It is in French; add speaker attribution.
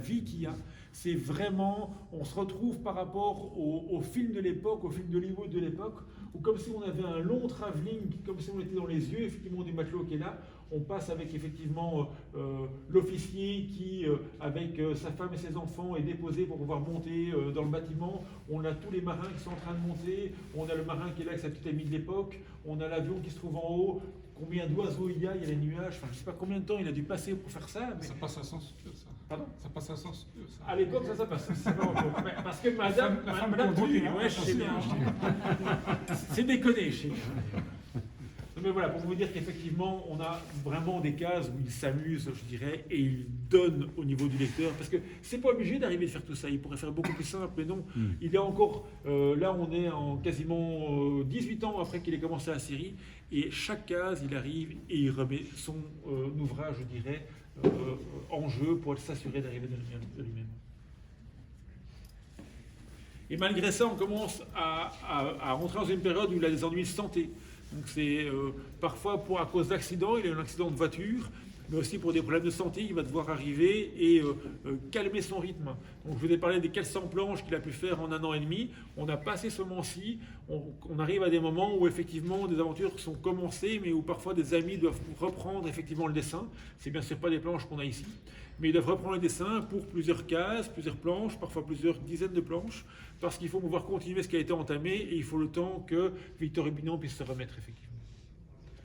Speaker 1: vie qu'il y a. C'est vraiment, on se retrouve par rapport au film de l'époque, au film d'Hollywood de l'époque, où comme si on avait un long travelling, comme si on était dans les yeux effectivement du matelot qui est là. On passe avec effectivement l'officier qui, avec sa femme et ses enfants, est déposé pour pouvoir monter dans le bâtiment. On a tous les marins qui sont en train de monter. On a le marin qui est là avec sa petite amie de l'époque. On a l'avion qui se trouve en haut. Combien d'oiseaux il y a les nuages. Enfin, je ne sais pas combien de temps il a dû passer pour faire ça. Mais...
Speaker 2: Ça passe à sens sûr, ça.
Speaker 1: Pardon ?
Speaker 2: Ça passe à sens sûr, ça.
Speaker 1: À l'époque, ça passe. C'est pas encore. Parce que madame conduit, ouais, je sais bien. C'est déconné chez nous. Mais voilà, pour vous dire qu'effectivement, on a vraiment des cases où il s'amuse, je dirais, et il donne au niveau du lecteur. Parce que c'est pas obligé d'arriver de faire tout ça. Il pourrait faire beaucoup plus simple, mais non. Il est encore, là on est en quasiment 18 ans après qu'il ait commencé la série, et chaque case, il arrive et il remet son ouvrage, je dirais, en jeu pour s'assurer d'arriver de lui-même. Et malgré ça, on commence à rentrer dans une période où il a des ennuis de santé. Donc c'est parfois à cause d'accidents, il a eu un accident de voiture, mais aussi pour des problèmes de santé, il va devoir arriver et calmer son rythme. Donc je vous ai parlé des 400 planches qu'il a pu faire en 1 an et demi. On a passé ce moment-ci, on arrive à des moments où effectivement des aventures sont commencées, mais où parfois des amis doivent reprendre effectivement le dessin. C'est bien sûr pas des planches qu'on a ici, mais ils doivent reprendre le dessin pour plusieurs cases, plusieurs planches, parfois plusieurs dizaines de planches, parce qu'il faut pouvoir continuer ce qui a été entamé et il faut le temps que Victor Hugo puisse se remettre effectivement.